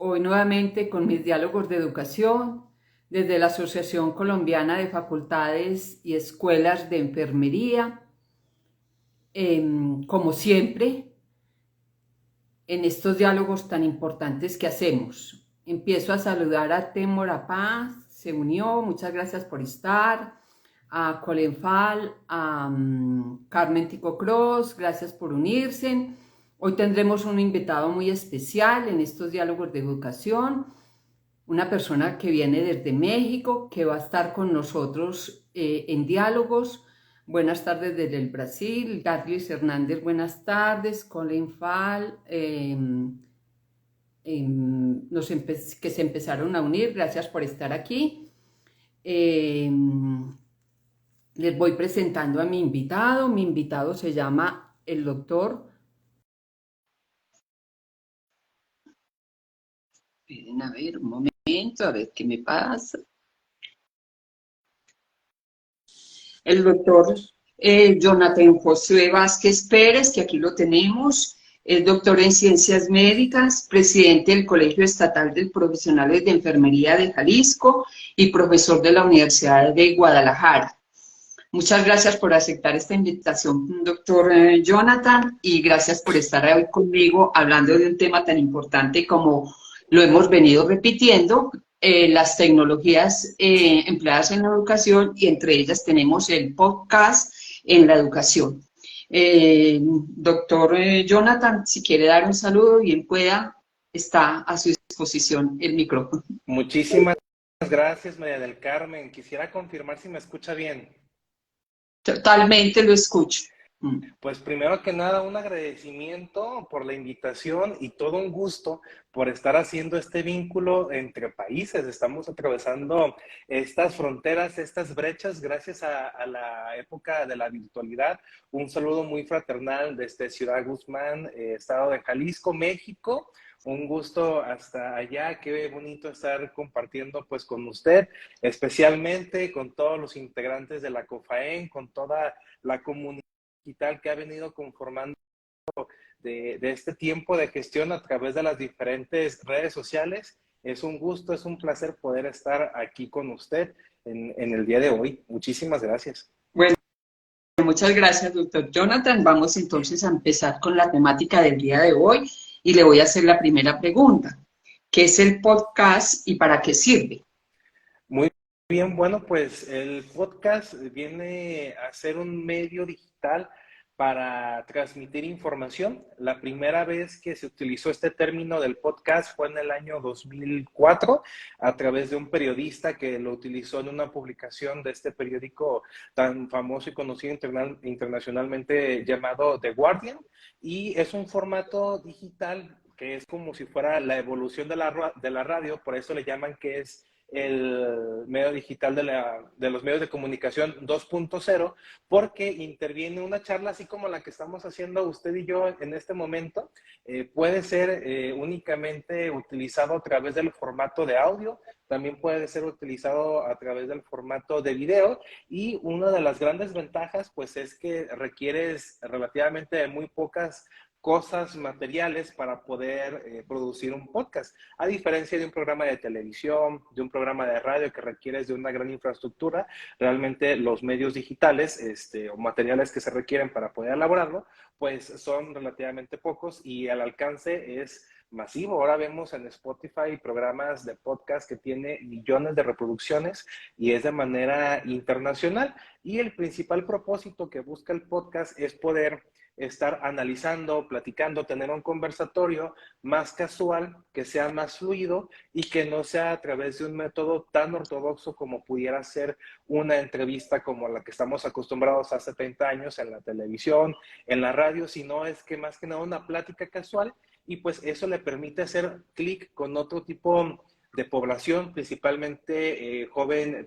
hoy nuevamente con mis diálogos de educación desde la Asociación Colombiana de Facultades y Escuelas de Enfermería. Como siempre, en estos diálogos tan importantes que hacemos. Empiezo a saludar a Temora Paz, se unió, muchas gracias por estar, a Colenfal, a Carmen Tico Cross, gracias por unirse. Hoy tendremos un invitado muy especial en estos diálogos de educación, una persona que viene desde México, que va a estar con nosotros en diálogos. Buenas tardes desde el Brasil. Darlis Hernández, buenas tardes. Colin Fall, que se empezaron a unir, gracias por estar aquí. Les voy presentando a mi invitado. Mi invitado se llama el doctor. Esperen a ver un momento, a ver qué me pasa. El doctor Jonathan Josué Vázquez Pérez, que aquí lo tenemos, es doctor en Ciencias Médicas, presidente del Colegio Estatal de Profesionales de Enfermería de Jalisco y profesor de la Universidad de Guadalajara. Muchas gracias por aceptar esta invitación, doctor Jonathan, y gracias por estar hoy conmigo hablando de un tema tan importante como lo hemos venido repitiendo, las tecnologías empleadas en la educación, y entre ellas tenemos el podcast en la educación. Doctor Jonathan, si quiere dar un saludo, bien pueda, está a su disposición el micrófono. Muchísimas gracias, María del Carmen. Quisiera confirmar si me escucha bien. Totalmente lo escucho. Pues primero que nada, un agradecimiento por la invitación y todo un gusto por estar haciendo este vínculo entre países. Estamos atravesando estas fronteras, estas brechas, gracias a la época de la virtualidad. Un saludo muy fraternal desde Ciudad Guzmán, estado de Jalisco, México. Un gusto hasta allá, qué bonito estar compartiendo pues con usted, especialmente con todos los integrantes de la COFAEN, con toda la comunidad digital que ha venido conformando de este tiempo de gestión a través de las diferentes redes sociales. Es un gusto, es un placer poder estar aquí con usted en el día de hoy. Muchísimas gracias. Bueno, muchas gracias, doctor Jonathan. Vamos entonces a empezar con la temática del día de hoy y le voy a hacer la primera pregunta. ¿Qué es el podcast y para qué sirve? Muy bien, bueno, pues el podcast viene a ser un medio digital para transmitir información. La primera vez que se utilizó este término del podcast fue en el año 2004 a través de un periodista que lo utilizó en una publicación de este periódico tan famoso y conocido internacionalmente llamado The Guardian, y es un formato digital que es como si fuera la evolución de la radio, por eso le llaman que es el medio digital de los medios de comunicación 2.0, porque interviene una charla así como la que estamos haciendo usted y yo en este momento. Puede ser únicamente utilizado a través del formato de audio, también puede ser utilizado a través del formato de video, y una de las grandes ventajas pues es que requieres relativamente de muy pocas cosas materiales para poder producir un podcast, a diferencia de un programa de televisión, de un programa de radio que requieres de una gran infraestructura. Realmente los medios digitales o materiales que se requieren para poder elaborarlo, pues son relativamente pocos y el alcance es masivo. Ahora vemos en Spotify programas de podcast que tiene millones de reproducciones y es de manera internacional. Y el principal propósito que busca el podcast es poder estar analizando, platicando, tener un conversatorio más casual, que sea más fluido y que no sea a través de un método tan ortodoxo como pudiera ser una entrevista como la que estamos acostumbrados hace 30 años en la televisión, en la radio, sino es que más que nada una plática casual, y pues eso le permite hacer clic con otro tipo de población, principalmente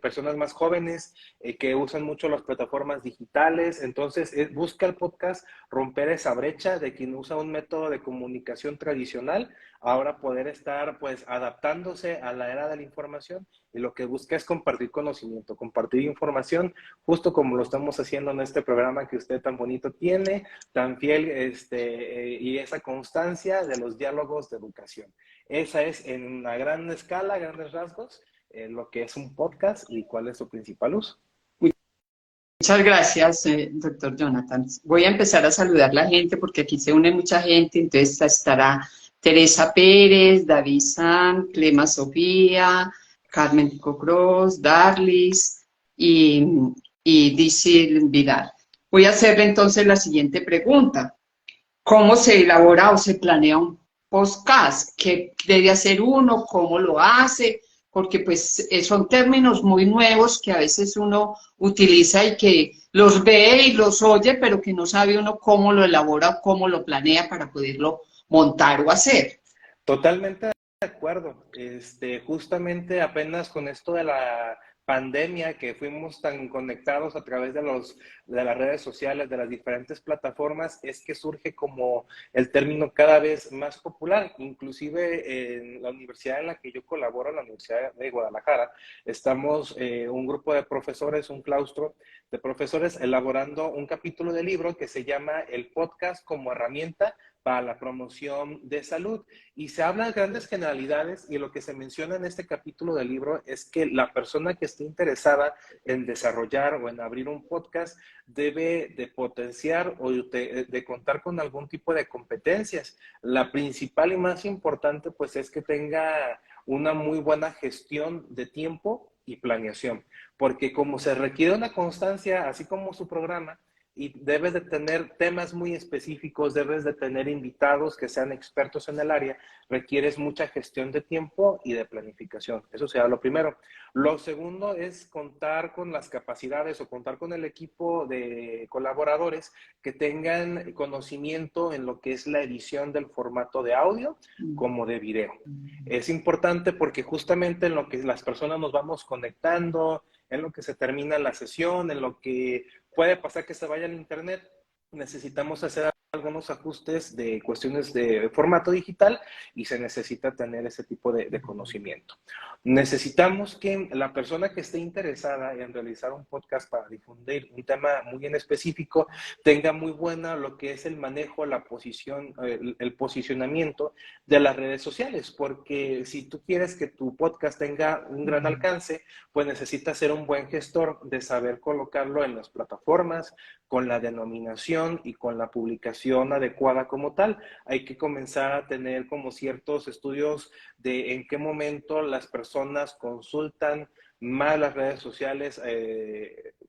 personas más jóvenes que usan mucho las plataformas digitales. Entonces, busca el podcast romper esa brecha de quien usa un método de comunicación tradicional ahora poder estar pues adaptándose a la era de la información, y lo que busca es compartir conocimiento, compartir información, justo como lo estamos haciendo en este programa que usted tan bonito tiene, tan fiel, y esa constancia de los diálogos de educación. Esa es en una gran escala, grandes rasgos, lo que es un podcast y cuál es su principal uso. Muchas gracias, doctor Jonathan. Voy a empezar a saludar a la gente porque aquí se une mucha gente. Entonces estará Teresa Pérez, David San, Clema Sofía, Carmen Cocros, Darlis y Dicil Vidal. Voy a hacerle entonces la siguiente pregunta. ¿Cómo se elabora o se planea un podcast? ¿Qué debe hacer uno? ¿Cómo lo hace? Porque pues son términos muy nuevos que a veces uno utiliza y que los ve y los oye, pero que no sabe uno cómo lo elabora o cómo lo planea para poderlo montar o hacer. Totalmente de acuerdo. Justamente apenas con esto de la pandemia, que fuimos tan conectados a través de las redes sociales, de las diferentes plataformas, es que surge como el término cada vez más popular. Inclusive en la universidad en la que yo colaboro, la Universidad de Guadalajara, estamos un grupo de profesores, un claustro de profesores, elaborando un capítulo de libro que se llama El podcast como herramienta para la promoción de salud. Y se habla de grandes generalidades, y lo que se menciona en este capítulo del libro es que la persona que esté interesada en desarrollar o en abrir un podcast debe de potenciar o de contar con algún tipo de competencias. La principal y más importante pues es que tenga una muy buena gestión de tiempo y planeación, porque como se requiere una constancia, así como su programa, y debes de tener temas muy específicos, debes de tener invitados que sean expertos en el área, requieres mucha gestión de tiempo y de planificación. Eso sería lo primero. Lo segundo es contar con las capacidades o contar con el equipo de colaboradores que tengan conocimiento en lo que es la edición del formato de audio como de video. Es importante porque justamente en lo que las personas nos vamos conectando, en lo que se termina la sesión, en lo que puede pasar que se vaya al internet, necesitamos hacer algunos ajustes de cuestiones de formato digital y se necesita tener ese tipo de conocimiento. Necesitamos que la persona que esté interesada en realizar un podcast para difundir un tema muy en específico tenga muy buena lo que es el manejo, la posición, el posicionamiento de las redes sociales, porque si tú quieres que tu podcast tenga un gran alcance, pues necesitas ser un buen gestor de saber colocarlo en las plataformas, con la denominación y con la publicación adecuada como tal. Hay que comenzar a tener como ciertos estudios de en qué momento las personas consultan más las redes sociales.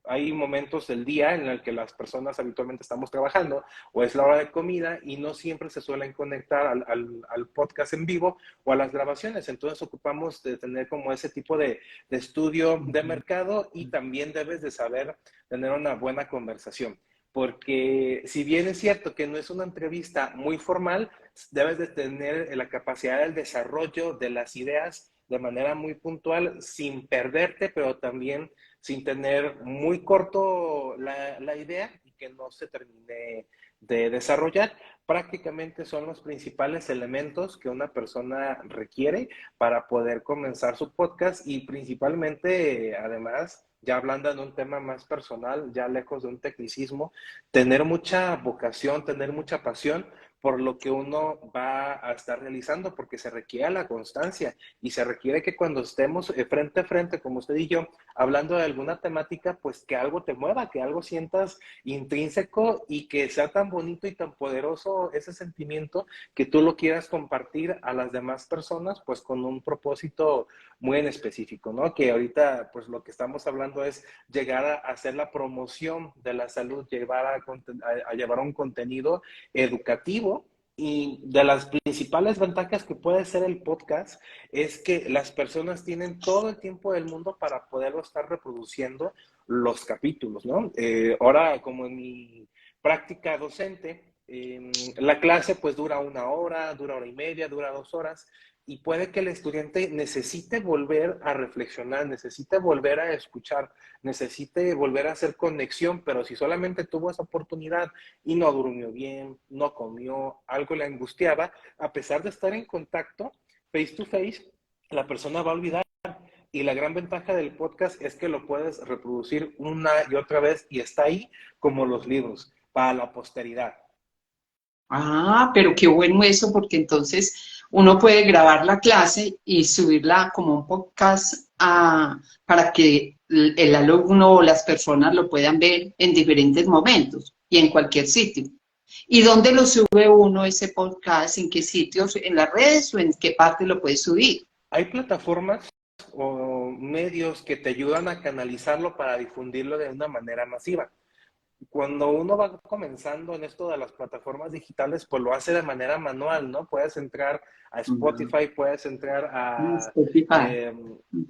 Hay momentos del día en el que las personas habitualmente estamos trabajando o es la hora de comida y no siempre se suelen conectar al podcast en vivo o a las grabaciones. Entonces ocupamos de tener como ese tipo de estudio de mercado, y también debes de saber tener una buena conversación. Porque si bien es cierto que no es una entrevista muy formal, debes de tener la capacidad del desarrollo de las ideas de manera muy puntual, sin perderte, pero también sin tener muy corto la idea y que no se termine de desarrollar. Prácticamente son los principales elementos que una persona requiere para poder comenzar su podcast, y principalmente, además, ya hablando en un tema más personal, ya lejos de un tecnicismo, tener mucha vocación, tener mucha pasión por lo que uno va a estar realizando, porque se requiere la constancia y se requiere que cuando estemos frente a frente, como usted y yo, hablando de alguna temática, pues que algo te mueva, que algo sientas intrínseco y que sea tan bonito y tan poderoso ese sentimiento que tú lo quieras compartir a las demás personas, pues con un propósito muy en específico, ¿no? Que ahorita, pues lo que estamos hablando es llegar a hacer la promoción de la salud, a llevar un contenido educativo. Y de las principales ventajas que puede ser el podcast es que las personas tienen todo el tiempo del mundo para poderlo estar reproduciendo los capítulos, ¿no? Ahora, como en mi práctica docente, la clase pues dura una hora y media, dura 2 horas, y puede que el estudiante necesite volver a reflexionar, necesite volver a escuchar, necesite volver a hacer conexión, pero si solamente tuvo esa oportunidad y no durmió bien, no comió, algo le angustiaba, a pesar de estar en contacto face to face, la persona va a olvidar. Y la gran ventaja del podcast es que lo puedes reproducir una y otra vez y está ahí como los libros, para la posteridad. Ah, pero qué bueno eso, porque entonces uno puede grabar la clase y subirla como un podcast para que el alumno o las personas lo puedan ver en diferentes momentos y en cualquier sitio. ¿Y dónde lo sube uno ese podcast? ¿En qué sitios? ¿En las redes o en qué parte lo puede subir? Hay plataformas o medios que te ayudan a canalizarlo para difundirlo de una manera masiva. Cuando uno va comenzando en esto de las plataformas digitales, pues lo hace de manera manual, ¿no? Puedes entrar a Spotify, puedes entrar a, Spotify. eh,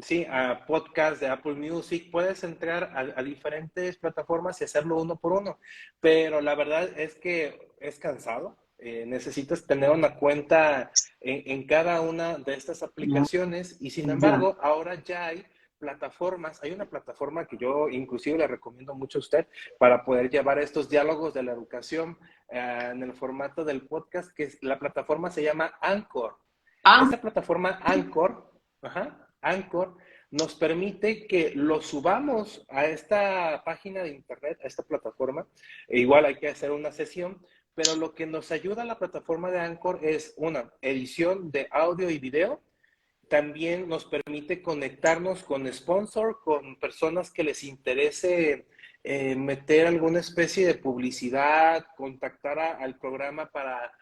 sí, a podcast de Apple Music, puedes entrar a diferentes plataformas y hacerlo uno por uno. Pero la verdad es que es cansado. Necesitas tener una cuenta en cada una de estas aplicaciones y sin Ya, embargo, ahora ya hay plataformas. Hay una plataforma que yo inclusive le recomiendo mucho a usted para poder llevar estos diálogos de la educación en el formato del podcast, que la plataforma se llama Anchor. ah, Esta plataforma Anchor, Anchor, nos permite que lo subamos a esta página de internet, a esta plataforma. Igual hay que hacer una sesión, pero lo que nos ayuda a la plataforma de Anchor es una edición de audio y video. También nos permite conectarnos con sponsor, con personas que les interese meter alguna especie de publicidad, contactar al programa para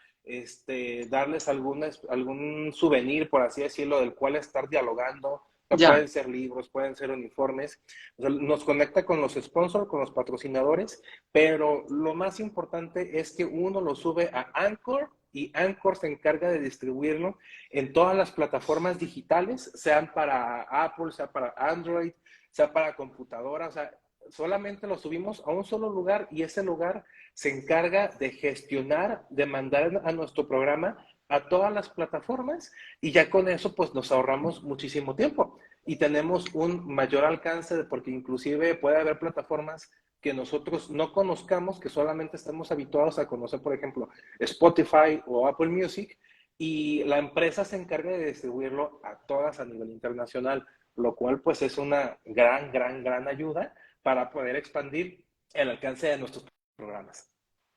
darles algún souvenir, por así decirlo, del cual estar dialogando. ya. Pueden ser libros, pueden ser uniformes. O sea, nos conecta con los sponsors, con los patrocinadores, pero lo más importante es que uno lo sube a Anchor y Anchor se encarga de distribuirlo en todas las plataformas digitales, sean para Apple, sea para Android, sea para computadora. O sea, solamente lo subimos a un solo lugar y ese lugar se encarga de gestionar, de mandar a nuestro programa a todas las plataformas y ya con eso pues nos ahorramos muchísimo tiempo y tenemos un mayor alcance porque inclusive puede haber plataformas que nosotros no conozcamos, que solamente estamos habituados a conocer, por ejemplo, Spotify o Apple Music, y la empresa se encarga de distribuirlo a todas a nivel internacional, lo cual pues es una gran ayuda para poder expandir el alcance de nuestros programas.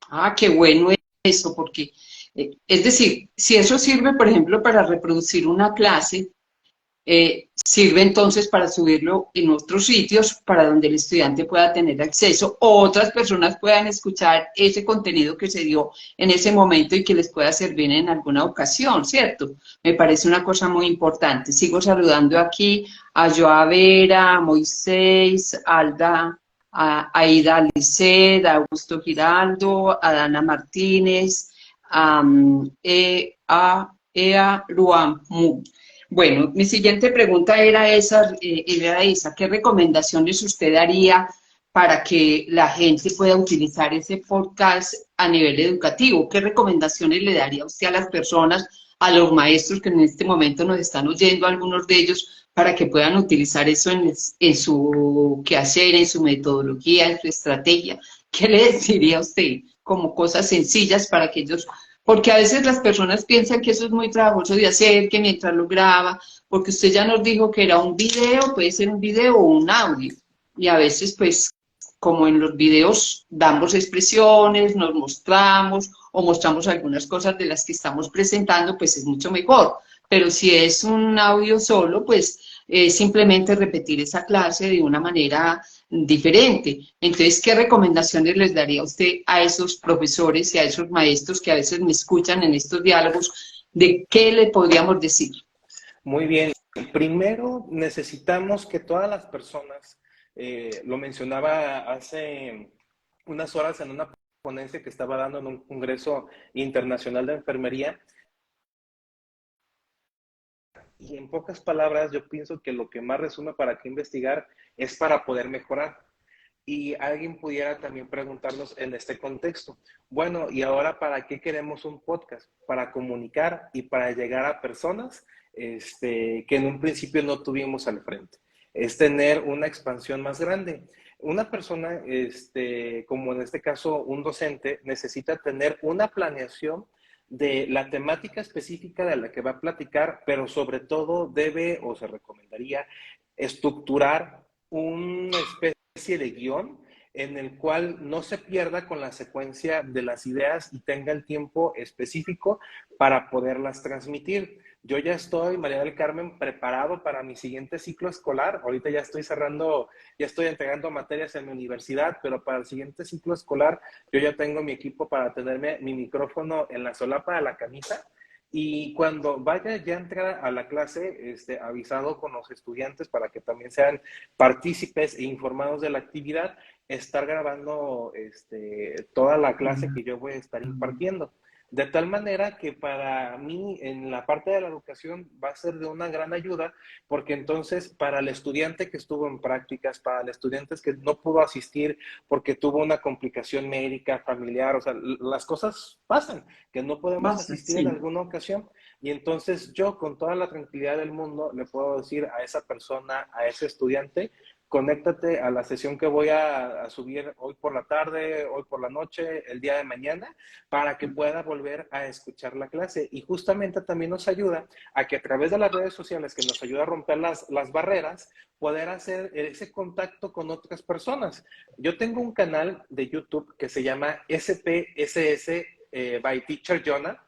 Ah, qué bueno eso, porque, es decir, si eso sirve, por ejemplo, para reproducir una clase, sirve entonces para subirlo en otros sitios para donde el estudiante pueda tener acceso o otras personas puedan escuchar ese contenido que se dio en ese momento y que les pueda servir en alguna ocasión, ¿cierto? Me parece una cosa muy importante. Sigo saludando aquí a Joa Vera, a Moisés, a Alda, a Aida Liced, a Augusto Giraldo, a Dana Martínez, a Ea Ruamu. Bueno, mi siguiente pregunta era esa, ¿qué recomendaciones usted daría para que la gente pueda utilizar ese podcast a nivel educativo? ¿Qué recomendaciones le daría usted a las personas, a los maestros que en este momento nos están oyendo, algunos de ellos, para que puedan utilizar eso en su quehacer, en su metodología, en su estrategia? ¿Qué le diría a usted como cosas sencillas para que ellos porque a veces las personas piensan que eso es muy trabajoso de hacer, que mientras lo graba, porque usted ya nos dijo que era un video, puede ser un video o un audio. Y a veces, pues, como en los videos damos expresiones, nos mostramos o mostramos algunas cosas de las que estamos presentando, pues es mucho mejor. Pero si es un audio solo, pues simplemente repetir esa clase de una manera diferente. Entonces, ¿qué recomendaciones les daría usted a esos profesores y a esos maestros que a veces me escuchan en estos diálogos? ¿De qué le podríamos decir? Muy bien. Primero necesitamos que todas las personas, lo mencionaba hace unas horas en una ponencia que estaba dando en un congreso internacional de enfermería, y en pocas palabras yo pienso que lo que más resume para qué investigar es para poder mejorar. Y alguien pudiera también preguntarnos en este contexto, bueno, ¿y ahora para qué queremos un podcast? Para comunicar y para llegar a personas que en un principio no tuvimos al frente. Es tener una expansión más grande. Una persona, como en este caso un docente, necesita tener una planeación de la temática específica de la que va a platicar, pero sobre todo debe o se recomendaría estructurar una especie de guión en el cual no se pierda con la secuencia de las ideas y tenga el tiempo específico para poderlas transmitir. Yo ya estoy, María del Carmen, preparado para mi siguiente ciclo escolar. Ahorita ya estoy cerrando, ya estoy entregando materias en mi universidad, pero para el siguiente ciclo escolar yo ya tengo mi equipo para tenerme mi micrófono en la solapa de la camisa. Y cuando vaya ya a entrar a la clase, avisado con los estudiantes para que también sean partícipes e informados de la actividad, estar grabando toda la clase que yo voy a estar impartiendo. De tal manera que para mí en la parte de la educación va a ser de una gran ayuda, porque entonces para el estudiante que estuvo en prácticas, para el estudiante que no pudo asistir porque tuvo una complicación médica, familiar, o sea, las cosas pasan, que no podemos Basta, asistir en sí. alguna ocasión, y entonces yo con toda la tranquilidad del mundo le puedo decir a esa persona, a ese estudiante, conéctate a la sesión que voy a subir hoy por la tarde, hoy por la noche, el día de mañana, para que pueda volver a escuchar la clase. Y justamente también nos ayuda a que a través de las redes sociales, que nos ayuda a romper las barreras, poder hacer ese contacto con otras personas. Yo tengo un canal de YouTube que se llama SPSS by Teacher Jonah.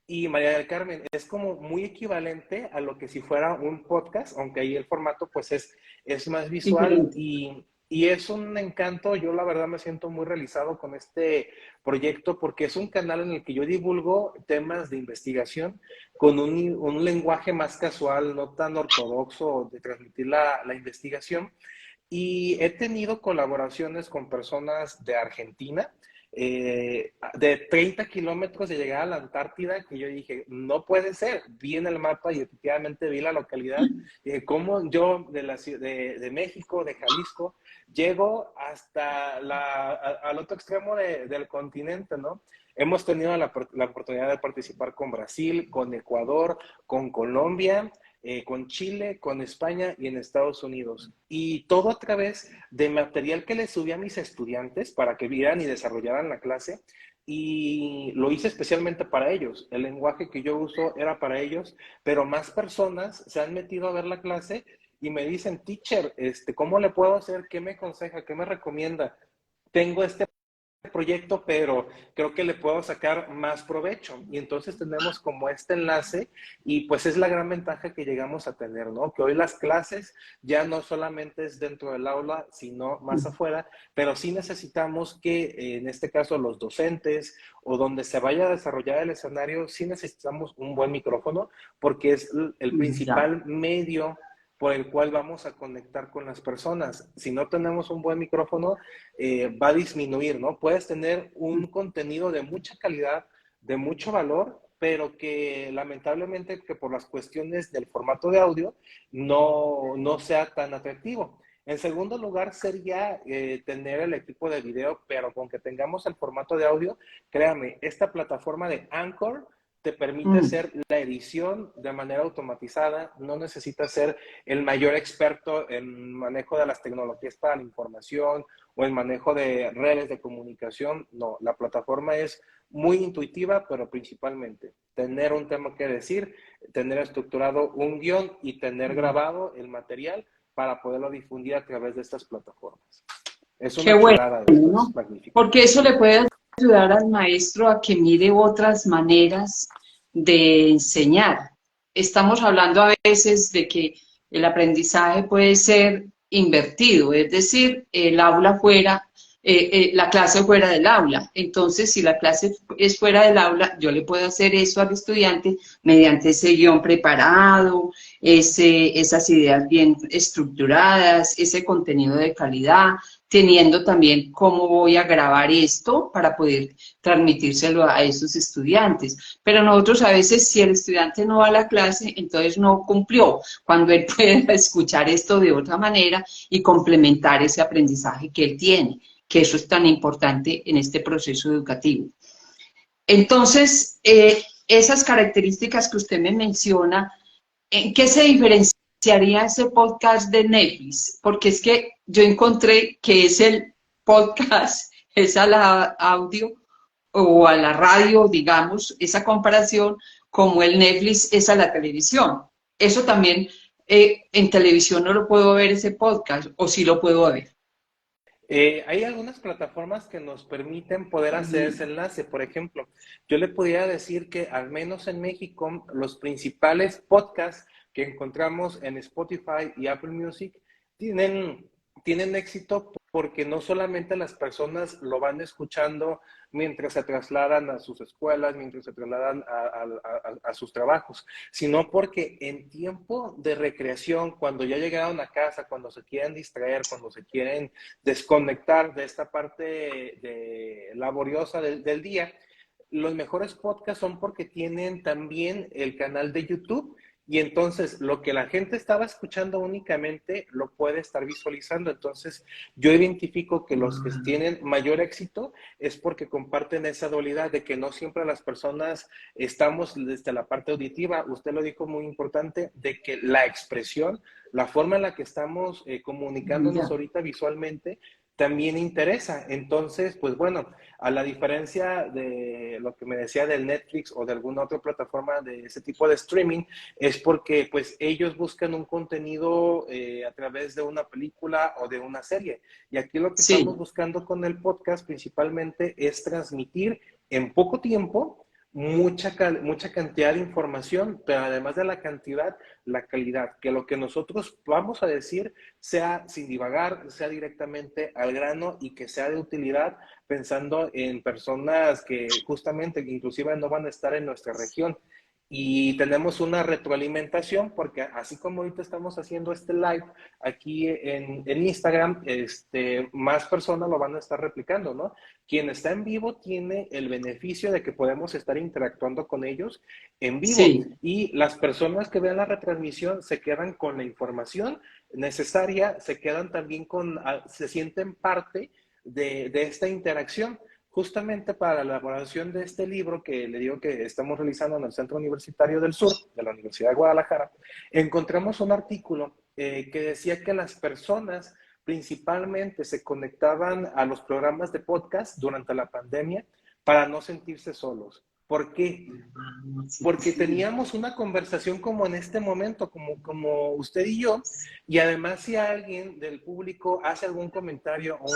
Y María del Carmen, es como muy equivalente a lo que si fuera un podcast, aunque ahí el formato pues es más visual Diferente. y es un encanto. Yo la verdad me siento muy realizado con este proyecto porque es un canal en el que yo divulgo temas de investigación con un lenguaje más casual, no tan ortodoxo de transmitir la investigación. Y he tenido colaboraciones con personas de Argentina, de 30 kilómetros de llegar a la Antártida, que yo dije, no puede ser. Vi en el mapa y efectivamente vi la localidad. Cómo yo de México, de Jalisco, llego hasta al otro extremo del continente, ¿no? Hemos tenido la oportunidad de participar con Brasil, con Ecuador, con Colombia, con Chile, con España y en Estados Unidos. Y todo a través de material que les subí a mis estudiantes para que vieran y desarrollaran la clase. Y lo hice especialmente para ellos. El lenguaje que yo uso era para ellos, pero más personas se han metido a ver la clase y me dicen, teacher, ¿cómo le puedo hacer? ¿Qué me aconseja? ¿Qué me recomienda? Tengo este proyecto, pero creo que le puedo sacar más provecho. Y entonces tenemos como este enlace y pues es la gran ventaja que llegamos a tener, ¿no? Que hoy las clases ya no solamente es dentro del aula, sino más afuera, pero sí necesitamos que en este caso los docentes o donde se vaya a desarrollar el escenario, sí necesitamos un buen micrófono porque es el Ya. principal medio por el cual vamos a conectar con las personas. Si no tenemos un buen micrófono, va a disminuir, ¿no? Puedes tener un contenido de mucha calidad, de mucho valor, pero que lamentablemente que por las cuestiones del formato de audio no sea tan atractivo. En segundo lugar sería tener el equipo de video, pero con que tengamos el formato de audio, créame, esta plataforma de Anchor te permite Mm. hacer la edición de manera automatizada, no necesitas ser el mayor experto en manejo de las tecnologías para la información o en manejo de redes de comunicación, no, la plataforma es muy intuitiva, pero principalmente tener un tema que decir, tener estructurado un guión y tener grabado el material para poderlo difundir a través de estas plataformas. Es Qué una bueno, chulada esto, es ¿no? magnífico. Porque eso le puede ayudar al maestro a que mire otras maneras de enseñar. Estamos hablando a veces de que el aprendizaje puede ser invertido, es decir, el aula fuera, la clase fuera del aula. Entonces, si la clase es fuera del aula, yo le puedo hacer eso al estudiante mediante ese guión preparado, esas ideas bien estructuradas, ese contenido de calidad, teniendo también cómo voy a grabar esto para poder transmitírselo a esos estudiantes. Pero nosotros a veces, si el estudiante no va a la clase, entonces no cumplió, cuando él puede escuchar esto de otra manera y complementar ese aprendizaje que él tiene, que eso es tan importante en este proceso educativo. Entonces, esas características que usted me menciona, ¿En qué se diferenciaría ese podcast de Netflix? Porque es que yo encontré que es el podcast, es a la audio o a la radio, digamos, esa comparación, como el Netflix es a la televisión. Eso también, en televisión no lo puedo ver ese podcast, o sí lo puedo ver. Hay algunas plataformas que nos permiten poder hacer ese enlace. Por ejemplo, yo le podría decir que al menos en México, los principales podcasts que encontramos en Spotify y Apple Music tienen éxito porque no solamente las personas lo van escuchando mientras se trasladan a sus escuelas, mientras se trasladan a sus trabajos, sino porque en tiempo de recreación, cuando ya llegaron a casa, cuando se quieren distraer, cuando se quieren desconectar de esta parte laboriosa del día, los mejores podcasts son porque tienen también el canal de YouTube y entonces lo que la gente estaba escuchando únicamente lo puede estar visualizando. Entonces yo identifico que los que tienen mayor éxito es porque comparten esa dualidad de que no siempre las personas estamos desde la parte auditiva. Usted lo dijo muy importante, de que la expresión, la forma en la que estamos comunicándonos ahorita visualmente, también interesa. Entonces, pues bueno, a la diferencia de lo que me decía del Netflix o de alguna otra plataforma de ese tipo de streaming, es porque pues ellos buscan un contenido a través de una película o de una serie. Y aquí lo que estamos buscando con el podcast principalmente es transmitir en poco tiempo mucha cantidad de información, pero además de la cantidad, la calidad, que lo que nosotros vamos a decir sea sin divagar, sea directamente al grano y que sea de utilidad, pensando en personas que justamente, inclusive no van a estar en nuestra región. Y tenemos una retroalimentación porque así como ahorita estamos haciendo este live aquí en Instagram, más personas lo van a estar replicando, ¿no? Quien está en vivo tiene el beneficio de que podemos estar interactuando con ellos en vivo y las personas que vean la retransmisión se quedan con la información necesaria, se quedan también se sienten parte de esta interacción. Justamente para la elaboración de este libro que le digo que estamos realizando en el Centro Universitario del Sur, de la Universidad de Guadalajara, encontramos un artículo que decía que las personas principalmente se conectaban a los programas de podcast durante la pandemia para no sentirse solos. ¿Por qué? Porque teníamos una conversación como en este momento, como usted y yo, y además si alguien del público hace algún comentario o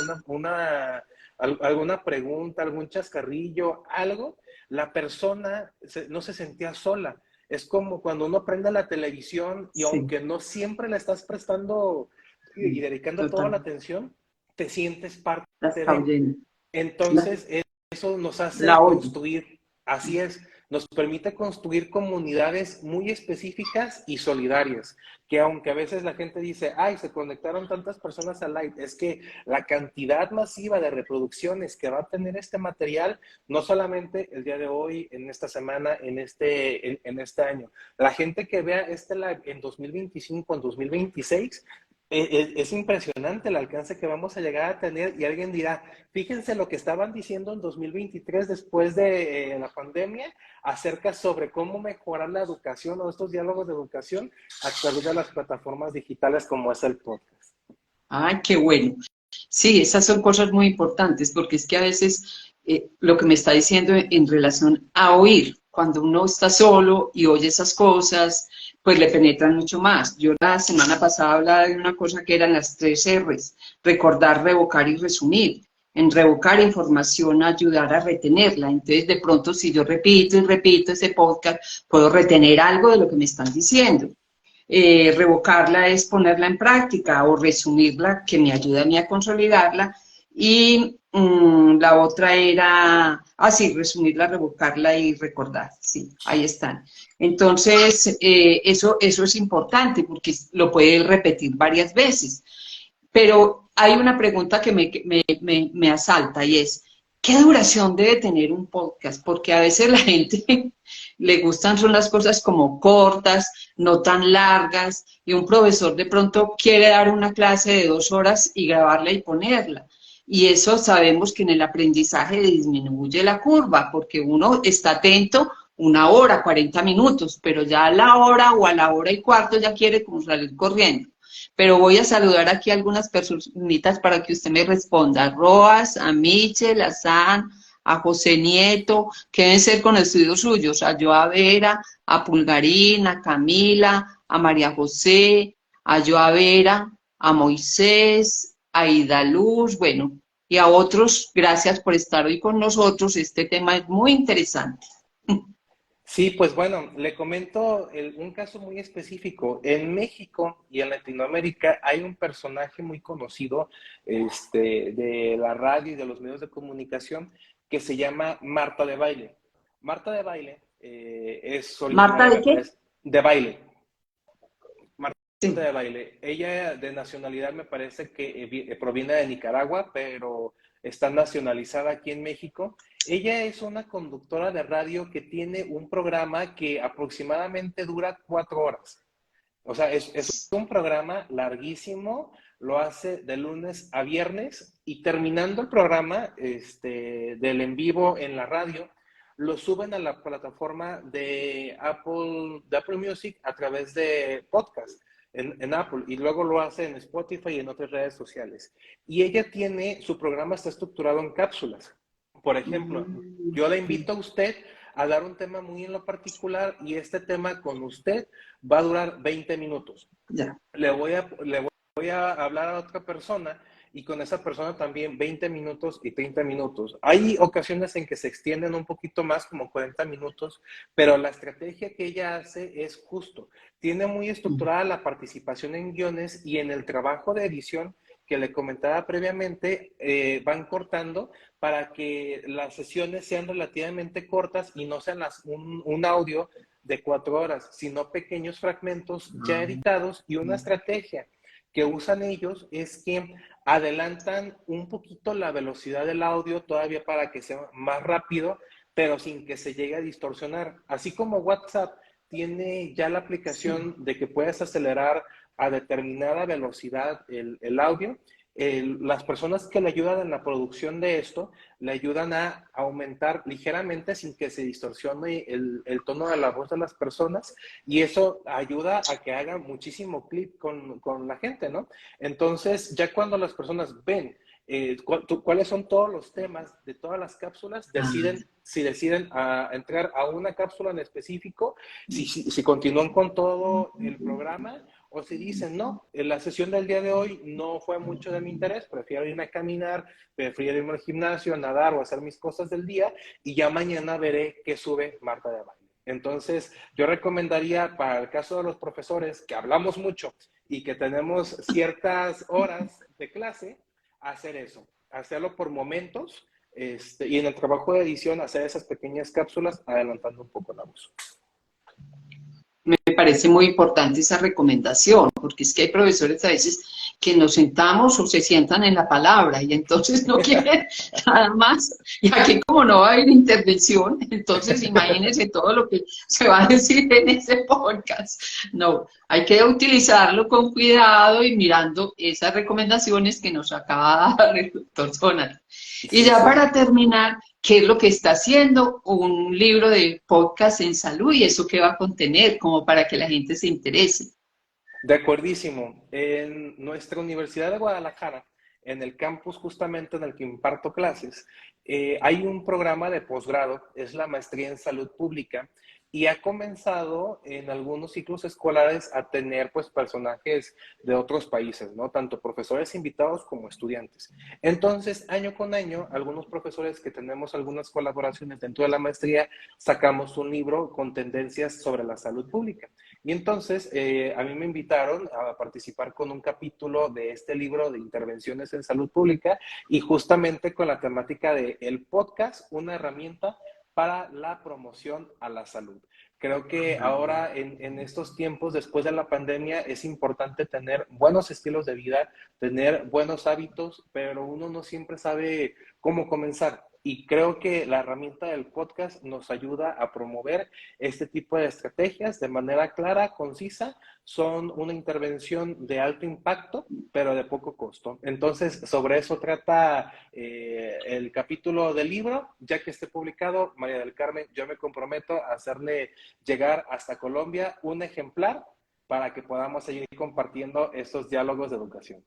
alguna pregunta, algún chascarrillo, algo, la persona no se sentía sola. Es como cuando uno prende la televisión y aunque no siempre la estás prestando y dedicando toda la atención, te sientes parte de. Entonces, eso nos hace construir, así es, nos permite construir comunidades muy específicas y solidarias, que aunque a veces la gente dice, ay, se conectaron tantas personas al live, es que la cantidad masiva de reproducciones que va a tener este material, no solamente el día de hoy, en esta semana, en este año, la gente que vea este live en 2025, en 2026, es impresionante el alcance que vamos a llegar a tener y alguien dirá, fíjense lo que estaban diciendo en 2023 después de la pandemia acerca sobre cómo mejorar la educación o estos diálogos de educación a través de las plataformas digitales como es el podcast. Ay, qué bueno. Sí, esas son cosas muy importantes porque es que a veces lo que me está diciendo en relación a oír, cuando uno está solo y oye esas cosas, pues le penetran mucho más. Yo la semana pasada hablaba de una cosa que eran las 3 R's, recordar, revocar y resumir. En revocar información, ayudar a retenerla. Entonces, de pronto, si yo repito y repito ese podcast, puedo retener algo de lo que me están diciendo. Revocarla es ponerla en práctica o resumirla, que me ayuda a mí a consolidarla. Y la otra era, resumirla, revocarla y recordar. Sí, ahí están. Entonces, eso es importante porque lo puede repetir varias veces. Pero hay una pregunta que me asalta y es, ¿qué duración debe tener un podcast? Porque a veces la gente le gustan son las cosas como cortas, no tan largas, y un profesor de pronto quiere dar una clase de 2 horas y grabarla y ponerla. Y eso sabemos que en el aprendizaje disminuye la curva, porque uno está atento una hora, 40 minutos, pero ya a la hora o a la hora y cuarto ya quiere como salir corriendo. Pero voy a saludar aquí a algunas personitas para que usted me responda. A Roas, a Michel, a San, a José Nieto, que deben ser con estudios suyos, a Joa Vera, a Pulgarín, a Camila, a María José, a Joa Vera, a Moisés, a Idaluz, bueno, y a otros, gracias por estar hoy con nosotros. Este tema es muy interesante. Sí, pues bueno, le comento un caso muy específico. En México y en Latinoamérica hay un personaje muy conocido de la radio y de los medios de comunicación que se llama Marta de Baile. Marta de Baile es ¿Marta originaria, de me qué? parece, de Baile. Marta Sí. de Baile. Ella de nacionalidad me parece que proviene de Nicaragua, pero está nacionalizada aquí en México. Ella es una conductora de radio que tiene un programa que aproximadamente dura 4 horas. O sea, es un programa larguísimo, lo hace de lunes a viernes y terminando el programa del en vivo en la radio, lo suben a la plataforma de Apple Music a través de podcast en Apple y luego lo hace en Spotify y en otras redes sociales. Y ella tiene, su programa está estructurado en cápsulas. Por ejemplo, yo le invito a usted a dar un tema muy en lo particular y este tema con usted va a durar 20 minutos. Ya. Le voy a hablar a otra persona y con esa persona también 20 minutos y 30 minutos. Hay ocasiones en que se extienden un poquito más, como 40 minutos, pero la estrategia que ella hace es justo. Tiene muy estructurada la participación en guiones y en el trabajo de edición que le comentaba previamente, van cortando para que las sesiones sean relativamente cortas y no sean un audio de 4 horas, sino pequeños fragmentos ya editados y una estrategia que usan ellos es que adelantan un poquito la velocidad del audio todavía para que sea más rápido, pero sin que se llegue a distorsionar. Así como WhatsApp tiene ya la aplicación de que puedes acelerar a determinada velocidad el audio, las personas que le ayudan en la producción de esto le ayudan a aumentar ligeramente sin que se distorsione el tono de la voz de las personas y eso ayuda a que haga muchísimo clic con la gente, ¿no? Entonces, ya cuando las personas ven cuáles son todos los temas de todas las cápsulas, deciden si deciden entrar a una cápsula en específico, si continúan con todo el programa o si dicen, no, en la sesión del día de hoy no fue mucho de mi interés, prefiero irme a caminar, prefiero irme al gimnasio, a nadar o a hacer mis cosas del día y ya mañana veré qué sube Marta de Baile. Entonces, yo recomendaría para el caso de los profesores que hablamos mucho y que tenemos ciertas horas de clase, hacer eso, hacerlo por momentos y en el trabajo de edición hacer esas pequeñas cápsulas adelantando un poco la voz. Me parece muy importante esa recomendación, porque es que hay profesores a veces que nos sentamos o se sientan en la palabra y entonces no quieren nada más. Y aquí como no va a haber intervención, entonces imagínense todo lo que se va a decir en ese podcast. No, hay que utilizarlo con cuidado y mirando esas recomendaciones que nos acaba de dar el doctor Jonathan. Y Sí, ya sí. para terminar, ¿qué es lo que está haciendo? Un libro de podcast en salud y eso qué va a contener, como para que la gente se interese. De acuerdísimo. En nuestra Universidad de Guadalajara, en el campus justamente en el que imparto clases, hay un programa de posgrado, es la maestría en salud pública, y ha comenzado en algunos ciclos escolares a tener pues personajes de otros países, ¿no? Tanto profesores invitados como estudiantes. Entonces, año con año, algunos profesores que tenemos algunas colaboraciones dentro de la maestría, sacamos un libro con tendencias sobre la salud pública. Y entonces a mí me invitaron a participar con un capítulo de este libro de intervenciones en salud pública y justamente con la temática de el podcast, una herramienta para la promoción a la salud. Creo que ahora en estos tiempos, después de la pandemia, es importante tener buenos estilos de vida, tener buenos hábitos, pero uno no siempre sabe cómo comenzar. y creo que la herramienta del podcast nos ayuda a promover este tipo de estrategias de manera clara, concisa. Son una intervención de alto impacto, pero de poco costo. Entonces, sobre eso trata el capítulo del libro. Ya que esté publicado, María del Carmen, yo me comprometo a hacerle llegar hasta Colombia un ejemplar para que podamos seguir compartiendo estos diálogos de educación.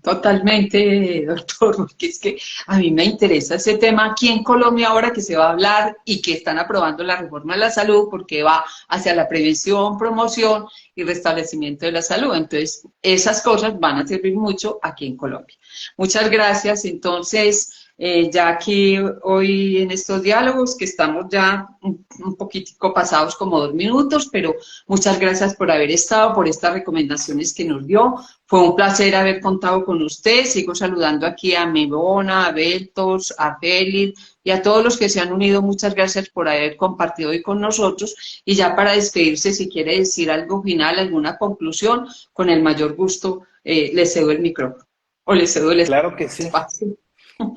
Totalmente, doctor, porque es que a mí me interesa ese tema aquí en Colombia ahora que se va a hablar y que están aprobando la reforma de la salud porque va hacia la prevención, promoción y restablecimiento de la salud. Entonces, esas cosas van a servir mucho aquí en Colombia. Muchas gracias. Entonces, ya aquí hoy en estos diálogos, que estamos ya un poquitico pasados como 2 minutos, pero muchas gracias por haber estado, por estas recomendaciones que nos dio. Fue un placer haber contado con usted. Sigo saludando aquí a Mebona, a Beltos, a Félix y a todos los que se han unido. Muchas gracias por haber compartido hoy con nosotros. Y ya para despedirse, si quiere decir algo final, alguna conclusión, con el mayor gusto le cedo el micrófono o le cedo el Claro que sí. espacio.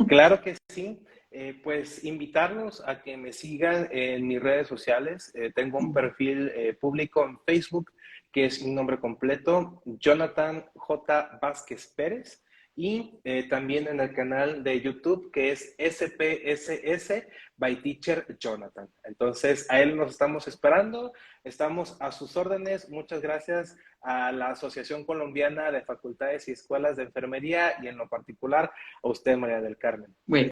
Claro que sí. Pues invitarlos a que me sigan en mis redes sociales. Tengo un perfil público en Facebook, que es mi nombre completo, Jonathan J. Vázquez Pérez, y también en el canal de YouTube, que es SPSS by Teacher Jonathan. Entonces, a él nos estamos esperando, estamos a sus órdenes. Muchas gracias a la Asociación Colombiana de Facultades y Escuelas de Enfermería y en lo particular a usted, María del Carmen. Bueno,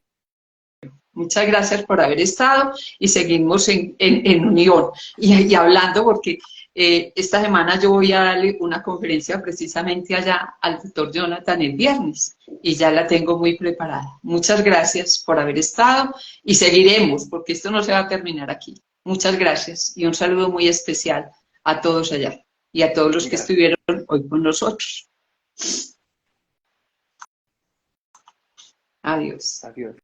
muchas gracias por haber estado y seguimos en unión y hablando porque esta semana yo voy a darle una conferencia precisamente allá al doctor Jonathan el viernes y ya la tengo muy preparada. Muchas gracias por haber estado y seguiremos porque esto no se va a terminar aquí. Muchas gracias y un saludo muy especial a todos allá y a todos los que estuvieron hoy con nosotros. Adiós. Adiós.